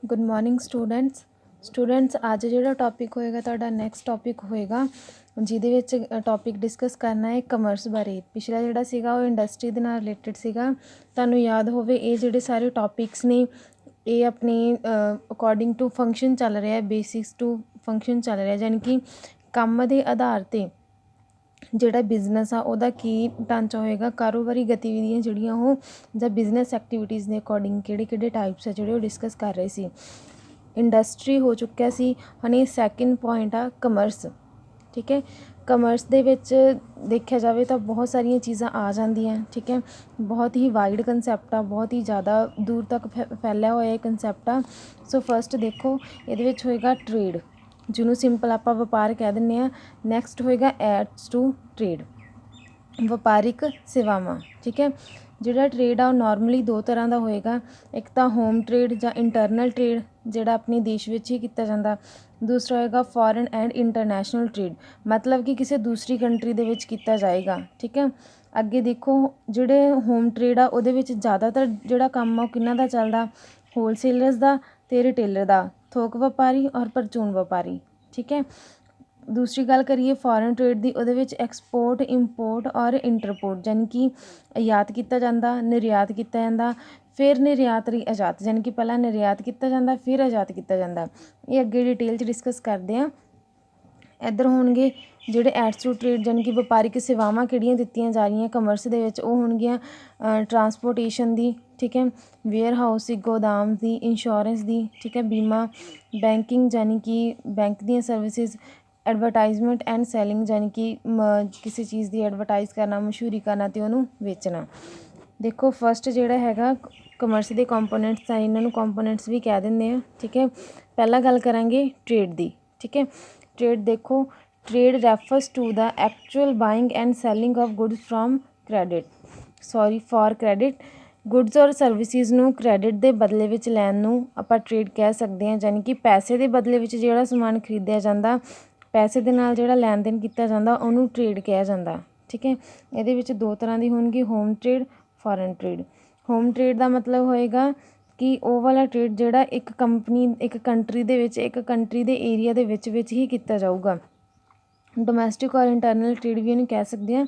Good morning students ਅੱਜ ਜਿਹੜਾ topic ਹੋਏਗਾ ਤੁਹਾਡਾ ਨੈਕਸਟ ਟੌਪਿਕ ਹੋਏਗਾ ਜਿਹਦੇ ਵਿੱਚ ਟੌਪਿਕ ਡਿਸਕਸ ਕਰਨਾ ਹੈ ਕਮਰਸ ਬਾਰੇ। ਪਿਛਲਾ ਜਿਹੜਾ ਸੀਗਾ ਉਹ ਇੰਡਸਟਰੀ ਦੇ ਨਾਲ ਰਿਲੇਟਡ ਸੀਗਾ। ਤੁਹਾਨੂੰ ਯਾਦ ਹੋਵੇ ਇਹ ਜਿਹੜੇ ਸਾਰੇ ਟੌਪਿਕਸ ਨੇ ਇਹ ਆਪਣੀ ਅਕੋਰਡਿੰਗ ਟੂ ਫੰਕਸ਼ਨ ਚੱਲ ਰਿਹਾ, ਬੇਸਿਕਸ ਟੂ ਫੰਕਸ਼ਨ ਚੱਲ ਰਿਹਾ, ਯਾਨੀ ਕਿ ਕੰਮ ਦੇ ਆਧਾਰ 'ਤੇ ਜਿਹੜਾ ਬਿਜ਼ਨਸ ਆ ਉਹਦਾ ਕੀ ਢਾਂਚਾ ਹੋਏਗਾ, ਕਾਰੋਬਾਰੀ ਗਤੀਵਿਧੀਆਂ ਜਿਹੜੀਆਂ ਉਹ ਜਾਂ ਬਿਜ਼ਨਸ ਐਕਟੀਵਿਟੀਜ਼ ਦੇ ਅਕੋਰਡਿੰਗ ਕਿਹੜੇ ਟਾਈਪਸ ਆ ਜਿਹੜੇ ਉਹ ਡਿਸਕਸ ਕਰ ਰਹੇ ਸੀ। ਇੰਡਸਟਰੀ ਹੋ ਚੁੱਕਿਆ ਸੀ। ਹੁਣ ਇਹ ਸੈਕਿੰਡ ਪੁਆਇੰਟ ਆ ਕਮਰਸ। ਠੀਕ ਹੈ, ਕਮਰਸ ਦੇ ਵਿੱਚ ਦੇਖਿਆ ਜਾਵੇ ਤਾਂ ਬਹੁਤ ਸਾਰੀਆਂ ਚੀਜ਼ਾਂ ਆ ਜਾਂਦੀਆਂ। ਠੀਕ ਹੈ, ਬਹੁਤ ਹੀ ਵਾਈਡ ਕੰਸੈਪਟ ਆ, ਬਹੁਤ ਹੀ ਜ਼ਿਆਦਾ ਦੂਰ ਤੱਕ ਫੈਲਿਆ ਹੋਇਆ ਇਹ ਕੰਸੈਪਟ ਆ। ਸੋ ਫਸਟ ਦੇਖੋ ਇਹਦੇ ਵਿੱਚ ਹੋਏਗਾ ਟਰੇਡ, ਜਿਹਨੂੰ ਸਿੰਪਲ ਆਪਾਂ ਵਪਾਰ ਕਹਿ ਦਿੰਦੇ ਹਾਂ। ਨੈਕਸਟ ਹੋਏਗਾ ਐਡਸ ਟੂ ਟਰੇਡ, ਵਪਾਰਿਕ ਸੇਵਾਵਾਂ। ਠੀਕ ਹੈ, ਜਿਹੜਾ ਟਰੇਡ ਆ ਉਹ ਨੋਰਮਲੀ ਦੋ ਤਰ੍ਹਾਂ ਦਾ ਹੋਏਗਾ। ਇੱਕ ਤਾਂ ਹੋਮ ਟਰੇਡ ਜਾਂ ਇੰਟਰਨਲ ਟਰੇਡ ਜਿਹੜਾ ਆਪਣੇ ਦੇਸ਼ ਵਿੱਚ ਹੀ ਕੀਤਾ ਜਾਂਦਾ। ਦੂਸਰਾ ਹੋਏਗਾ ਫੋਰਨ ਐਂਡ ਇੰਟਰਨੈਸ਼ਨਲ ਟਰੇਡ, ਮਤਲਬ ਕਿ ਕਿਸੇ ਦੂਸਰੀ ਕੰਟਰੀ ਦੇ ਵਿੱਚ ਕੀਤਾ ਜਾਏਗਾ। ਠੀਕ ਹੈ, ਅੱਗੇ ਦੇਖੋ ਜਿਹੜੇ ਹੋਮ ਟਰੇਡ ਆ ਉਹਦੇ ਵਿੱਚ ਜ਼ਿਆਦਾਤਰ ਜਿਹੜਾ ਕੰਮ ਆ ਉਹ ਕਿਹਨਾਂ ਦਾ ਚੱਲਦਾ, ਹੋਲਸੇਲਰਸ ਦਾ ਅਤੇ ਰਿਟੇਲਰ ਦਾ, ਥੋਕ ਵਪਾਰੀ ਔਰ ਪਰਚੂਨ ਵਪਾਰੀ। ਠੀਕ ਹੈ, ਦੂਸਰੀ ਗੱਲ ਕਰੀਏ ਫੋਰਨ ਟਰੇਡ ਦੀ, ਉਹਦੇ ਵਿੱਚ ਐਕਸਪੋਰਟ, ਇੰਪੋਰਟ ਔਰ ਇੰਟਰਪੋਰਟ, ਯਾਨੀ ਕਿ ਆਯਾਤ ਕੀਤਾ ਜਾਂਦਾ, ਨਿਰਯਾਤ ਕੀਤਾ ਜਾਂਦਾ, ਫਿਰ ਨਿਰਯਾਤ ਆਯਾਤ, ਯਾਨੀ ਕਿ ਪਹਿਲਾਂ ਨਿਰਯਾਤ ਕੀਤਾ ਜਾਂਦਾ ਫਿਰ ਆਯਾਤ ਕੀਤਾ ਜਾਂਦਾ। ਇਹ ਅੱਗੇ ਡਿਟੇਲ 'ਚ ਡਿਸਕਸ ਕਰਦੇ ਹਾਂ। ਇੱਧਰ ਹੋਣਗੇ ਜਿਹੜੇ ਐਡਸ ਟੂ ਟਰੇਡ, ਯਾਨੀ ਕਿ ਵਪਾਰਿਕ ਸੇਵਾਵਾਂ ਕਿਹੜੀਆਂ ਦਿੱਤੀਆਂ ਜਾ ਰਹੀਆਂ ਕਮਰਸ ਦੇ ਵਿੱਚ, ਉਹ ਹੋਣਗੀਆਂ ਟਰਾਂਸਪੋਰਟੇਸ਼ਨ ਦੀ। ਠੀਕ ਹੈ, ਵੇਅਰ ਹਾਊਸ ਦੀ, ਗੋਦਾਮ ਦੀ, ਇੰਸ਼ੋਰੈਂਸ ਦੀ। ਠੀਕ ਹੈ, ਬੀਮਾ, ਬੈਂਕਿੰਗ ਯਾਨੀ ਕਿ ਬੈਂਕ ਦੀਆਂ ਸਰਵਿਸਿਜ਼, ਐਡਵਰਟਾਈਜ਼ਮੈਂਟ ਐਂਡ ਸੈਲਿੰਗ ਯਾਨੀ ਕਿ ਕਿਸੇ ਚੀਜ਼ ਦੀ ਐਡਵਰਟਾਈਜ਼ ਕਰਨਾ, ਮਸ਼ਹੂਰੀ ਕਰਨਾ ਅਤੇ ਉਹਨੂੰ ਵੇਚਣਾ। ਦੇਖੋ ਫਸਟ ਜਿਹੜਾ ਹੈਗਾ ਕਮਰਸ ਦੇ ਕੰਪੋਨੈਂਟਸ ਆ, ਇਹਨਾਂ ਨੂੰ ਕੰਪੋਨੈਂਟਸ ਵੀ ਕਹਿ ਦਿੰਦੇ ਆ। ਠੀਕ ਹੈ, ਪਹਿਲਾਂ ਗੱਲ ਕਰਾਂਗੇ ਟਰੇਡ ਦੀ। ਠੀਕ ਹੈ, ਟਰੇਡ ਦੇਖੋ, trade refers to the actual buying and selling of goods for credit. Goods ਔਰ ਸਰਵਿਸਿਜ਼ ਨੂੰ ਕ੍ਰੈਡਿਟ ਦੇ ਬਦਲੇ ਵਿੱਚ ਲੈਣ ਨੂੰ ਆਪਾਂ ਟਰੇਡ ਕਹਿ ਸਕਦੇ ਹਾਂ, ਯਾਨੀ ਕਿ ਪੈਸੇ ਦੇ ਬਦਲੇ ਵਿੱਚ ਜਿਹੜਾ ਸਮਾਨ ਖਰੀਦਿਆ ਜਾਂਦਾ, ਪੈਸੇ ਦੇ ਨਾਲ ਜਿਹੜਾ ਲੈਣ ਦੇਣ ਕੀਤਾ ਜਾਂਦਾ ਉਹਨੂੰ ਟਰੇਡ ਕਿਹਾ ਜਾਂਦਾ। ਠੀਕ ਹੈ, ਇਹਦੇ ਵਿੱਚ ਦੋ ਤਰ੍ਹਾਂ ਦੀ ਹੋਣਗੀ, home trade, foreign trade. Home trade ਦਾ ਮਤਲਬ ਹੋਏਗਾ ਕਿ ਉਹ ਵਾਲਾ ਟਰੇਡ ਜਿਹੜਾ ਇੱਕ ਕੰਟਰੀ ਦੇ ਵਿੱਚ, ਇੱਕ ਕੰਟਰੀ ਦੇ ਏਰੀਆ ਦੇ ਵਿੱਚ ਹੀ ਕੀਤਾ ਜਾਊਗਾ। ਡੋਮੈਸਟਿਕ ਔਰ ਇੰਟਰਨਲ ਟਰੇਡ ਵੀ ਇਹਨੂੰ ਕਹਿ ਸਕਦੇ ਹਾਂ।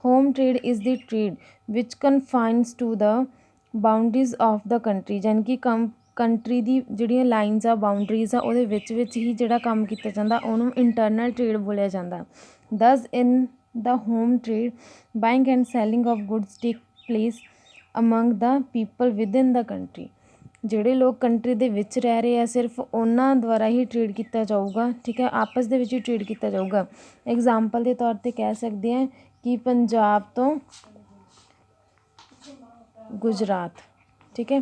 Home trade is the trade which confines to the boundaries of the country, ਯਾਨੀ ਕਿ ਕੰਟਰੀ ਦੀ ਜਿਹੜੀਆਂ ਲਾਈਨਸ ਆ, ਬਾਊਂਡਰੀਜ਼ ਆ, ਉਹਦੇ ਵਿੱਚ ਹੀ ਜਿਹੜਾ ਕੰਮ ਕੀਤਾ ਜਾਂਦਾ ਉਹਨੂੰ ਇੰਟਰਨਲ ਟਰੇਡ ਬੋਲਿਆ ਜਾਂਦਾ। Thus in the home trade buying and selling of goods take place among the people within the country. ਜਿਹੜੇ ਲੋਕ ਕੰਟਰੀ ਦੇ ਵਿੱਚ ਰਹਿ ਰਹੇ ਆ ਸਿਰਫ ਉਹਨਾਂ ਦੁਆਰਾ ਹੀ ਟਰੇਡ ਕੀਤਾ ਜਾਊਗਾ। ਠੀਕ ਹੈ, ਆਪਸ ਦੇ ਵਿੱਚ ਹੀ ਟਰੇਡ ਕੀਤਾ ਜਾਊਗਾ। ਐਗਜ਼ਾਮਪਲ ਦੇ ਤੌਰ 'ਤੇ ਕਹਿ ਸਕਦੇ ਹਾਂ ਕਿ ਪੰਜਾਬ ਤੋਂ ਗੁਜਰਾਤ। ਠੀਕ ਹੈ,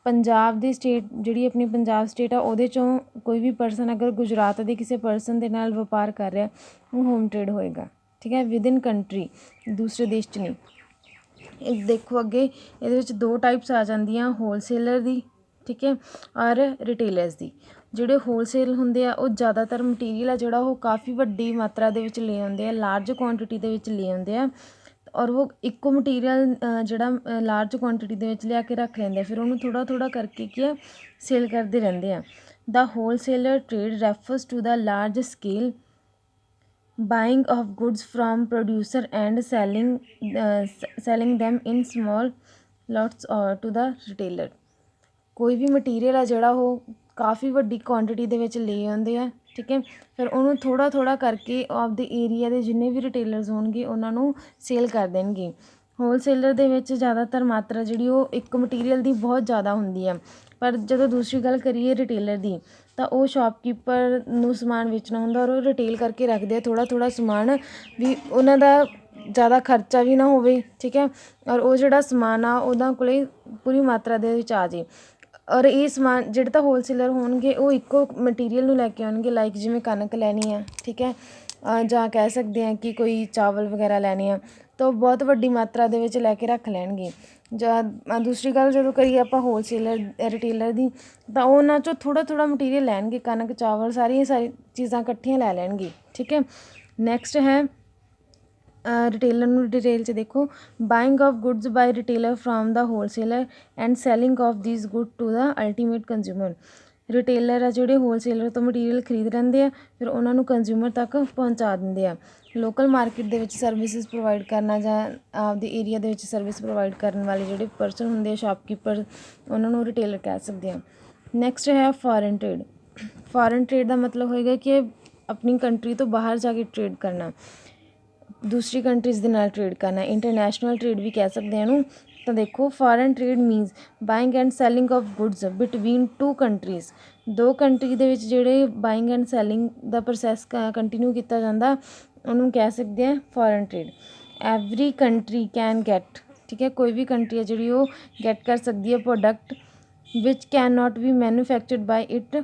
ਪੰਜਾਬ ਦੀ ਸਟੇਟ ਜਿਹੜੀ ਆਪਣੀ ਪੰਜਾਬ ਸਟੇਟ ਆ ਉਹਦੇ 'ਚੋਂ ਕੋਈ ਵੀ ਪਰਸਨ ਅਗਰ ਗੁਜਰਾਤ ਦੇ ਕਿਸੇ ਪਰਸਨ ਦੇ ਨਾਲ ਵਪਾਰ ਕਰ ਰਿਹਾ, ਉਹ ਹੋਮ ਟਰੇਡ ਹੋਏਗਾ। ਠੀਕ ਹੈ, ਵਿਦਇਨ ਕੰਟਰੀ, ਦੂਸਰੇ ਦੇਸ਼ 'ਚ ਨਹੀਂ। ਇਹ ਦੇਖੋ ਅੱਗੇ ਇਹਦੇ ਵਿੱਚ ਦੋ ਟਾਈਪਸ ਆ ਜਾਂਦੀਆਂ, ਹੋਲਸੇਲਰ ਦੀ, ਠੀਕ ਹੈ, ਔਰ ਰਿਟੇਲਰਸ ਦੀ। ਜਿਹੜੇ ਹੋਲਸੇਲ ਹੁੰਦੇ ਆ ਉਹ ਜ਼ਿਆਦਾਤਰ ਮਟੀਰੀਅਲ ਆ ਜਿਹੜਾ ਉਹ ਕਾਫੀ ਵੱਡੀ ਮਾਤਰਾ ਦੇ ਵਿੱਚ ਲੈ ਆਉਂਦੇ ਆ, ਲਾਰਜ ਕੁਆਂਟਿਟੀ ਦੇ ਵਿੱਚ ਲੈ ਆਉਂਦੇ ਆ, ਔਰ ਉਹ ਇੱਕੋ ਮਟੀਰੀਅਲ ਜਿਹੜਾ ਲਾਰਜ ਕੁਆਂਟਿਟੀ ਦੇ ਵਿੱਚ ਲਿਆ ਕੇ ਰੱਖ ਲੈਂਦੇ ਆ, ਫਿਰ ਉਹਨੂੰ ਥੋੜ੍ਹਾ ਕਰਕੇ ਕੀ ਆ ਸੇਲ ਕਰਦੇ ਰਹਿੰਦੇ ਆ। The wholesaler trade refers to the large scale buying of goods from producer and selling them in small lots or to the retailer। ਕੋਈ ਵੀ ਮਟੀਰੀਅਲ ਆ ਜਿਹੜਾ ਉਹ ਕਾਫੀ ਵੱਡੀ ਕੁਆਂਟਿਟੀ ਦੇ ਵਿੱਚ ਲੈ ਆਉਂਦੇ ਆ। ਠੀਕ ਹੈ, ਫਿਰ ਉਹਨੂੰ ਥੋੜ੍ਹਾ ਕਰਕੇ ਆਪਦੇ ਏਰੀਆ ਦੇ ਜਿੰਨੇ ਵੀ ਰਿਟੇਲਰਸ ਹੋਣਗੇ ਉਹਨਾਂ ਨੂੰ ਸੇਲ ਕਰ ਦੇਣਗੇ। ਹੋਲਸੇਲਰ ਦੇ ਵਿੱਚ ਜ਼ਿਆਦਾਤਰ ਮਾਤਰਾ ਜਿਹੜੀ ਉਹ ਇੱਕ ਮਟੀਰੀਅਲ ਦੀ ਬਹੁਤ ਜ਼ਿਆਦਾ ਹੁੰਦੀ ਆ। ਪਰ ਜਦੋਂ ਦੂਸਰੀ ਗੱਲ ਕਰੀਏ ਰਿਟੇਲਰ ਦੀ, ਤਾਂ ਉਹ ਸ਼ਾਪਕੀਪਰ ਨੂੰ ਸਮਾਨ ਵੇਚਣਾ ਹੁੰਦਾ ਔਰ ਉਹ ਰਿਟੇਲ ਕਰਕੇ ਰੱਖਦੇ ਆ ਥੋੜ੍ਹਾ ਸਮਾਨ, ਵੀ ਉਹਨਾਂ ਦਾ ਜ਼ਿਆਦਾ ਖਰਚਾ ਵੀ ਨਾ ਹੋਵੇ। ਠੀਕ ਹੈ, ਔਰ ਉਹ ਜਿਹੜਾ ਸਮਾਨ ਆ ਉਹਨਾਂ ਕੋਲ ਪੂਰੀ ਮਾਤਰਾ ਦੇ ਵਿੱਚ ਆ ਜੇ। ਔਰ ਇਹ ਸਮਾਨ ਜਿਹੜੇ ਤਾਂ ਹੋਲਸੇਲਰ ਹੋਣਗੇ ਉਹ ਇੱਕੋ ਮਟੀਰੀਅਲ ਨੂੰ ਲੈ ਕੇ ਆਉਣਗੇ, ਲਾਈਕ ਜਿਵੇਂ ਕਣਕ ਲੈਣੀ ਆ, ਠੀਕ ਹੈ, ਜਾਂ ਕਹਿ ਸਕਦੇ ਹਾਂ ਕਿ ਕੋਈ ਚਾਵਲ ਵਗੈਰਾ ਲੈਣੇ ਆ, ਤਾਂ ਉਹ ਬਹੁਤ ਵੱਡੀ ਮਾਤਰਾ ਦੇ ਵਿੱਚ ਲੈ ਕੇ ਰੱਖ ਲੈਣਗੇ। ਜਾਂ ਦੂਸਰੀ ਗੱਲ ਜਦੋਂ ਕਰੀਏ ਆਪਾਂ ਹੋਲਸੇਲਰ ਰਿਟੇਲਰ ਦੀ, ਤਾਂ ਉਹ ਉਹਨਾਂ 'ਚੋਂ ਥੋੜ੍ਹਾ ਮਟੀਰੀਅਲ ਲੈਣਗੇ, ਕਣਕ, ਚਾਵਲ, ਸਾਰੀਆਂ ਚੀਜ਼ਾਂ ਇਕੱਠੀਆਂ ਲੈ ਲੈਣਗੇ। ਠੀਕ ਹੈ, ਨੈਕਸਟ ਹੈ ਰਿਟੇਲਰ ਨੂੰ ਡਿਟੇਲ 'ਚ ਦੇਖੋ, buying of goods by retailer from the wholesaler and selling of these good to the ultimate consumer. Retailer ਆ ਜਿਹੜੇ ਹੋਲਸੇਲਰ ਤੋਂ ਮਟੀਰੀਅਲ ਖਰੀਦ ਲੈਂਦੇ ਆ, ਫਿਰ ਉਹਨਾਂ ਨੂੰ ਕੰਜ਼ਿਊਮਰ ਤੱਕ ਪਹੁੰਚਾ ਦਿੰਦੇ ਆ। ਲੋਕਲ ਮਾਰਕੀਟ ਦੇ ਵਿੱਚ ਸਰਵਿਸਿਜ਼ ਪ੍ਰੋਵਾਈਡ ਕਰਨਾ ਜਾਂ ਆਪਦੇ ਏਰੀਆ ਦੇ ਵਿੱਚ ਸਰਵਿਸ ਪ੍ਰੋਵਾਈਡ ਕਰਨ ਵਾਲੇ ਜਿਹੜੇ ਪਰਸਨ ਹੁੰਦੇ ਆ, ਸ਼ਾਪਕੀਪਰ, ਉਹਨਾਂ ਨੂੰ ਰਿਟੇਲਰ ਕਹਿ ਸਕਦੇ ਆ। ਨੈਕਸਟ ਹੈ ਫੋਰਨ ਟ੍ਰੇਡ। ਫੋਰਨ ਟ੍ਰੇਡ ਦਾ ਮਤਲਬ ਹੋਏਗਾ ਕਿ ਆਪਣੀ ਕੰਟਰੀ ਤੋਂ ਬਾਹਰ ਜਾ ਕੇ ਟ੍ਰੇਡ ਕਰਨਾ, ਦੂਸਰੀ ਕੰਟਰੀਜ਼ ਦੇ ਨਾਲ ਟ੍ਰੇਡ ਕਰਨਾ, ਇੰਟਰਨੈਸ਼ਨਲ ਟ੍ਰੇਡ ਵੀ ਕਹਿ ਸਕਦੇ ਹਾਂ ਇਹਨੂੰ। ਤਾਂ ਦੇਖੋ, foreign trade means buying and selling of goods between two countries. ਦੋ ਕੰਟਰੀ ਦੇ ਵਿੱਚ ਜਿਹੜੇ buying and selling the process continue ਕੀਤਾ ਜਾਂਦਾ, ਉਹਨੂੰ ਕਹਿ ਸਕਦੇ ਹਾਂ foreign trade. Every country can get, ਠੀਕ ਹੈ, ਕੋਈ ਵੀ ਕੰਟਰੀ ਹੈ ਜਿਹੜੀ ਉਹ ਗੈਟ ਕਰ ਸਕਦੀ ਹੈ product which can not be manufactured by it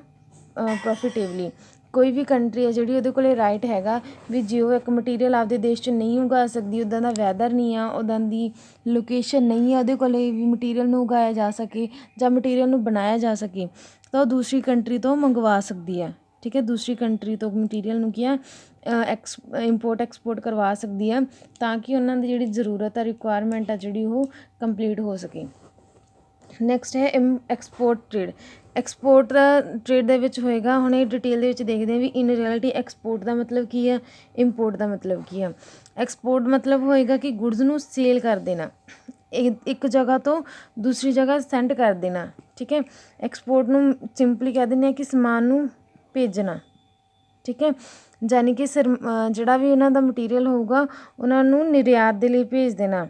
profitably. ਕੋਈ ਵੀ ਕੰਟਰੀ ਹੈ ਜਿਹੜੀ ਉਹਦੇ ਕੋਲ ਰਾਈਟ ਹੈਗਾ ਵੀ ਜੇ ਉਹ ਇੱਕ ਮਟੀਰੀਅਲ ਆਪਦੇ ਦੇਸ਼ 'ਚ ਨਹੀਂ ਉਗਾ ਸਕਦੀ, ਉੱਦਾਂ ਦਾ ਵੈਦਰ ਨਹੀਂ ਆ, ਉੱਦਾਂ ਦੀ ਲੋਕੇਸ਼ਨ ਨਹੀਂ ਆ ਉਹਦੇ ਕੋਲ ਵੀ ਮਟੀਰੀਅਲ ਨੂੰ ਉਗਾਇਆ ਜਾ ਸਕੇ ਜਾਂ ਮਟੀਰੀਅਲ ਨੂੰ ਬਣਾਇਆ ਜਾ ਸਕੇ, ਤਾਂ ਉਹ ਦੂਸਰੀ ਕੰਟਰੀ ਤੋਂ ਮੰਗਵਾ ਸਕਦੀ ਹੈ। ਠੀਕ ਹੈ, ਦੂਸਰੀ ਕੰਟਰੀ ਤੋਂ ਮਟੀਰੀਅਲ ਨੂੰ ਕੀ ਆ ਇੰਪੋਰਟ ਐਕਸਪੋਰਟ ਕਰਵਾ ਸਕਦੀ ਆ, ਤਾਂ ਕਿ ਉਹਨਾਂ ਦੀ ਜਿਹੜੀ ਜ਼ਰੂਰਤ ਆ, ਰਿਕੁਆਇਰਮੈਂਟ ਆ ਜਿਹੜੀ ਉਹ ਕੰਪਲੀਟ ਹੋ ਸਕੇ। ਨੈਕਸਟ ਹੈ ਐਕਸਪੋਰਟ ਟ੍ਰੇਡ। ਐਕਸਪੋਰਟ ਦਾ ਟ੍ਰੇਡ ਦੇ ਵਿੱਚ ਹੋਏਗਾ, ਹੁਣ ਇਹ ਡਿਟੇਲ ਦੇ ਵਿੱਚ ਦੇਖਦੇ ਹਾਂ ਵੀ ਇਨ ਰਿਐਲਿਟੀ ਐਕਸਪੋਰਟ ਦਾ ਮਤਲਬ ਕੀ ਆ, ਇੰਪੋਰਟ ਦਾ ਮਤਲਬ ਕੀ ਆ। ਐਕਸਪੋਰਟ ਮਤਲਬ ਹੋਏਗਾ ਕਿ ਗੁਡਸ ਨੂੰ ਸੇਲ ਕਰ ਦੇਣਾ, ਇੱਕ ਜਗ੍ਹਾ ਤੋਂ ਦੂਸਰੀ ਜਗ੍ਹਾ ਸੈਂਡ ਕਰ ਦੇਣਾ। ਠੀਕ ਹੈ, ਐਕਸਪੋਰਟ ਨੂੰ ਸਿੰਪਲੀ ਕਹਿ ਦਿੰਦੇ ਹਾਂ ਕਿ ਸਮਾਨ ਨੂੰ ਭੇਜਣਾ। ਠੀਕ ਹੈ, ਯਾਨੀ ਕਿ ਜਿਹੜਾ ਵੀ ਉਹਨਾਂ ਦਾ ਮਟੀਰੀਅਲ ਹੋਊਗਾ ਉਹਨਾਂ ਨੂੰ ਨਿਰਯਾਤ ਦੇ ਲਈ ਭੇਜ ਦੇਣਾ,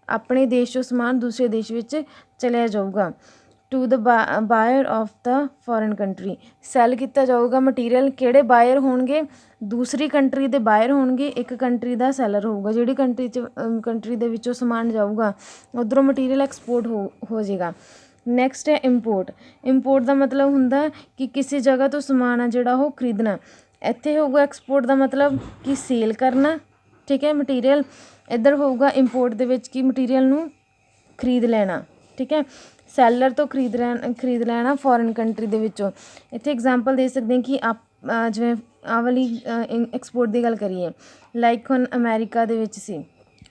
ਆਪਣੇ ਦੇਸ਼ 'ਚੋਂ ਸਮਾਨ ਦੂਸਰੇ ਦੇਸ਼ ਵਿੱਚ ਚਲਿਆ ਜਾਊਗਾ। To the buyer of the foreign country, sell ਕੀਤਾ ਜਾਊਗਾ ਮਟੀਰੀਅਲ। ਕਿਹੜੇ ਬਾਇਰ ਹੋਣਗੇ? ਦੂਸਰੀ ਕੰਟਰੀ ਦੇ ਬਾਇਰ ਹੋਣਗੇ, ਇੱਕ ਕੰਟਰੀ ਦਾ ਸੈਲਰ ਹੋਊਗਾ। ਜਿਹੜੀ ਕੰਟਰੀ ਦੇ ਵਿੱਚੋਂ ਸਮਾਨ ਜਾਊਗਾ ਉੱਧਰੋਂ ਮਟੀਰੀਅਲ ਐਕਸਪੋਰਟ ਹੋ ਜਾਏਗਾ। ਨੈਕਸਟ ਹੈ ਇੰਪੋਰਟ। ਇੰਪੋਰਟ ਦਾ ਮਤਲਬ ਹੁੰਦਾ ਕਿ ਕਿਸੇ ਜਗ੍ਹਾ ਤੋਂ ਸਮਾਨ ਆ ਜਿਹੜਾ ਉਹ ਖਰੀਦਣਾ। ਇੱਥੇ ਹੋਊਗਾ ਐਕਸਪੋਰਟ ਦਾ ਮਤਲਬ ਕਿ ਸੇਲ ਕਰਨਾ। ਠੀਕ ਹੈ, ਮਟੀਰੀਅਲ ਇੱਧਰ ਹੋਊਗਾ ਇੰਪੋਰਟ ਦੇ ਵਿੱਚ ਕਿ ਮਟੀਰੀਅਲ ਨੂੰ ਖਰੀਦ ਲੈਣਾ। ਠੀਕ ਹੈ, ਸੈਲਰ ਤੋਂ ਖਰੀਦ ਲੈਣਾ ਫੋਰਨ ਕੰਟਰੀ ਦੇ ਵਿੱਚੋਂ। ਇੱਥੇ ਐਗਜ਼ਾਮਪਲ ਦੇ ਸਕਦੇ ਹਾਂ ਕਿ ਜਿਵੇਂ ਆਹ ਵਾਲੀ ਐਕਸਪੋਰਟ ਦੀ ਗੱਲ ਕਰੀਏ, ਲਾਈਕ ਹੁਣ ਅਮੈਰੀਕਾ ਦੇ ਵਿੱਚ ਸੀ।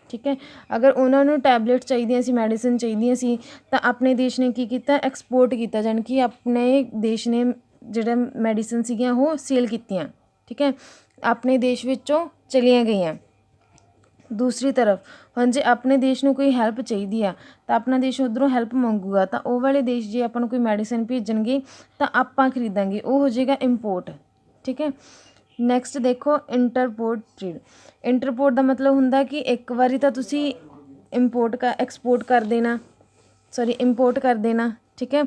ਠੀਕ ਹੈ, ਅਗਰ ਉਹਨਾਂ ਨੂੰ ਟੈਬਲੇਟ ਚਾਹੀਦੀਆਂ ਸੀ, ਮੈਡੀਸਨ ਚਾਹੀਦੀਆਂ ਸੀ, ਤਾਂ ਆਪਣੇ ਦੇਸ਼ ਨੇ ਕੀ ਕੀਤਾ? ਐਕਸਪੋਰਟ ਕੀਤਾ, ਜਾਣੀ ਕਿ ਆਪਣੇ ਦੇਸ਼ ਨੇ ਜਿਹੜਾ ਮੈਡੀਸਨ ਸੀਗੀਆਂ ਉਹ ਸੇਲ ਕੀਤੀਆਂ। ਠੀਕ ਹੈ, ਆਪਣੇ ਦੇਸ਼ ਵਿੱਚੋਂ ਚਲੀਆਂ ਗਈਆਂ। ਦੂਸਰੀ ਤਰਫ ਹੁਣ ਜੇ ਆਪਣੇ ਦੇਸ਼ ਨੂੰ ਕੋਈ ਹੈਲਪ ਚਾਹੀਦੀ ਆ ਤਾਂ ਆਪਣਾ ਦੇਸ਼ ਉੱਧਰੋਂ ਹੈਲਪ ਮੰਗੂਗਾ, ਤਾਂ ਉਹ ਵਾਲੇ ਦੇਸ਼ ਜੇ ਆਪਾਂ ਨੂੰ ਕੋਈ ਮੈਡੀਸਨ ਭੇਜਣਗੇ ਤਾਂ ਆਪਾਂ ਖਰੀਦਾਂਗੇ, ਉਹ ਹੋ ਜਾਏਗਾ ਇੰਪੋਰਟ। ਠੀਕ ਹੈ, ਨੈਕਸਟ ਦੇਖੋ ਇੰਟਰਪੋਰਟ ਟ੍ਰੇਡ। ਇੰਟਰਪੋਰਟ ਦਾ ਮਤਲਬ ਹੁੰਦਾ ਕਿ ਇੱਕ ਵਾਰੀ ਤਾਂ ਤੁਸੀਂ ਇੰਪੋਰਟ ਕਰ ਦੇਣਾ। ਠੀਕ ਹੈ,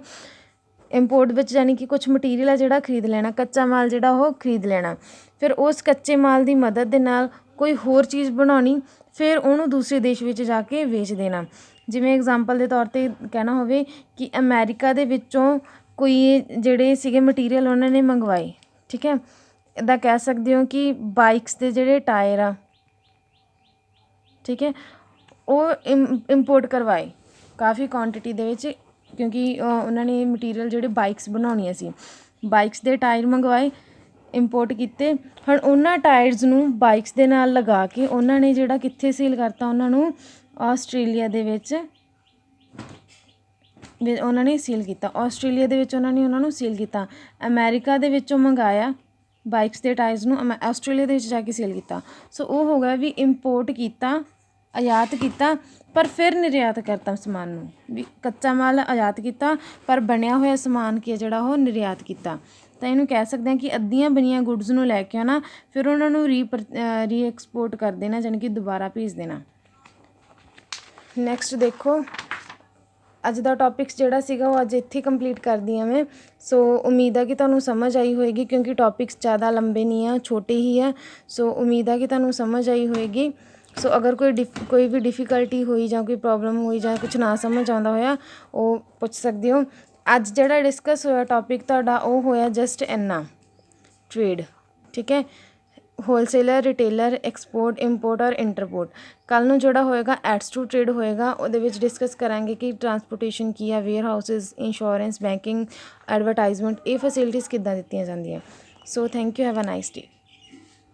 ਇੰਪੋਰਟ ਵਿੱਚ ਯਾਨੀ ਕਿ ਕੁਛ ਮਟੀਰੀਅਲ ਆ ਜਿਹੜਾ ਖਰੀਦ ਲੈਣਾ, ਕੱਚਾ ਮਾਲ ਜਿਹੜਾ ਉਹ ਖਰੀਦ ਲੈਣਾ, ਫਿਰ ਉਸ ਕੱਚੇ ਮਾਲ ਦੀ ਮਦਦ ਦੇ ਨਾਲ ਕੋਈ ਹੋਰ ਚੀਜ਼ ਬਣਾਉਣੀ, ਫਿਰ ਉਹਨੂੰ ਦੂਸਰੇ ਦੇਸ਼ ਵਿੱਚ ਜਾ ਕੇ ਵੇਚ ਦੇਣਾ। ਜਿਵੇਂ ਐਗਜ਼ਾਮਪਲ ਦੇ ਤੌਰ 'ਤੇ ਕਹਿਣਾ ਹੋਵੇ ਕਿ ਅਮੈਰੀਕਾ ਦੇ ਵਿੱਚੋਂ ਕੋਈ ਜਿਹੜੇ ਸੀਗੇ ਮਟੀਰੀਅਲ ਉਹਨਾਂ ਨੇ ਮੰਗਵਾਏ। ਠੀਕ ਹੈ, ਇੱਦਾਂ ਕਹਿ ਸਕਦੇ ਹੋ ਕਿ ਬਾਈਕਸ ਦੇ ਜਿਹੜੇ ਟਾਇਰ ਆ, ਠੀਕ ਹੈ, ਉਹ ਇੰਪੋਰਟ ਕਰਵਾਏ ਕਾਫੀ ਕੁਆਂਟਿਟੀ ਦੇ ਵਿੱਚ, ਕਿਉਂਕਿ ਉਹਨਾਂ ਨੇ ਮਟੀਰੀਅਲ ਜਿਹੜੇ ਬਾਈਕਸ ਬਣਾਉਣੀਆਂ ਸੀ, ਬਾਈਕਸ ਦੇ ਟਾਇਰ ਮੰਗਵਾਏ, ਇੰਪੋਰਟ ਕੀਤੇ। ਹੁਣ ਉਹਨਾਂ ਟਾਇਰਸ ਨੂੰ ਬਾਈਕਸ ਦੇ ਨਾਲ ਲਗਾ ਕੇ ਉਹਨਾਂ ਨੇ ਜਿਹੜਾ ਕਿੱਥੇ ਸੇਲ ਕਰਤਾ? ਉਹਨਾਂ ਨੂੰ ਆਸਟ੍ਰੇਲੀਆ ਦੇ ਵਿੱਚ ਉਹਨਾਂ ਨੇ ਸੇਲ ਕੀਤਾ। ਆਸਟ੍ਰੇਲੀਆ ਦੇ ਵਿੱਚ ਉਹਨਾਂ ਨੂੰ ਸੇਲ ਕੀਤਾ। ਅਮੈਰੀਕਾ ਦੇ ਵਿੱਚੋਂ ਮੰਗਾਇਆ ਬਾਈਕਸ ਦੇ ਟਾਇਰਸ ਨੂੰ, ਆਸਟ੍ਰੇਲੀਆ ਦੇ ਵਿੱਚ ਜਾ ਕੇ ਸੇਲ ਕੀਤਾ। ਸੋ ਉਹ ਹੋ ਗਿਆ ਵੀ ਇੰਪੋਰਟ ਕੀਤਾ, ਆਯਾਤ ਕੀਤਾ, ਪਰ ਫਿਰ ਨਿਰਯਾਤ ਕਰਤਾ ਸਮਾਨ ਨੂੰ। ਵੀ ਕੱਚਾ ਮਾਲ ਆਯਾਤ ਕੀਤਾ ਪਰ ਬਣਿਆ ਹੋਇਆ ਸਮਾਨ ਕੀ ਜਿਹੜਾ ਉਹ ਨਿਰਯਾਤ ਕੀਤਾ। ਤਾਂ ਇਹਨੂੰ ਕਹਿ ਸਕਦੇ ਹਾਂ ਕਿ ਅੱਧੀਆਂ ਬਣੀਆਂ ਗੁੱਡਸ ਨੂੰ ਲੈ ਕੇ ਆਉਣਾ, ਫਿਰ ਉਹਨਾਂ ਨੂੰ ਰੀ ਐਕਸਪੋਰਟ ਕਰ ਦੇਣਾ, ਯਾਨੀ ਕਿ ਦੁਬਾਰਾ ਭੇਜ ਦੇਣਾ। ਨੈਕਸਟ ਦੇਖੋ, ਅੱਜ ਦਾ ਟੌਪਿਕਸ ਜਿਹੜਾ ਸੀਗਾ ਉਹ ਅੱਜ ਇੱਥੇ ਕੰਪਲੀਟ ਕਰਦੀ ਹਾਂ ਮੈਂ। ਸੋ ਉਮੀਦ ਹੈ ਕਿ ਤੁਹਾਨੂੰ ਸਮਝ ਆਈ ਹੋਏਗੀ, ਕਿਉਂਕਿ ਟੌਪਿਕਸ ਜ਼ਿਆਦਾ ਲੰਬੇ ਨਹੀਂ ਆ, ਛੋਟੇ ਹੀ ਆ। ਸੋ ਉਮੀਦ ਹੈ ਕਿ ਤੁਹਾਨੂੰ ਸਮਝ ਆਈ ਹੋਏਗੀ। ਸੋ ਅਗਰ ਕੋਈ ਵੀ ਡਿਫੀਕਲਟੀ ਹੋਈ ਜਾਂ ਕੋਈ ਪ੍ਰੋਬਲਮ ਹੋਈ ਜਾਂ ਕੁਛ ਨਾ ਸਮਝ ਆਉਂਦਾ ਹੋਇਆ, ਉਹ ਪੁੱਛ ਸਕਦੇ ਹੋ। ਅੱਜ ਜਿਹੜਾ ਡਿਸਕਸ ਹੋਇਆ ਟੌਪਿਕ ਤੁਹਾਡਾ ਉਹ ਹੋਇਆ ਜਸਟ ਇੰਨਾ, ਟ੍ਰੇਡ। ਠੀਕ ਹੈ, ਹੋਲਸੇਲਰ, ਰਿਟੇਲਰ, ਐਕਸਪੋਰਟ, ਇੰਪੋਰਟ ਔਰ ਇੰਟਰਪੋਰਟ। ਕੱਲ੍ਹ ਨੂੰ ਜਿਹੜਾ ਹੋਏਗਾ ਐਡਸ ਟੂ ਟ੍ਰੇਡ ਹੋਏਗਾ, ਉਹਦੇ ਵਿੱਚ ਡਿਸਕਸ ਕਰਾਂਗੇ ਕਿ ਟਰਾਂਸਪੋਰਟੇਸ਼ਨ ਕੀ ਆ, warehouses, insurance, banking, advertisement, ਇਹ ਫੈਸਿਲਿਟੀਜ਼ ਕਿੱਦਾਂ ਦਿੱਤੀਆਂ ਜਾਂਦੀਆਂ। So thank you, have a nice day.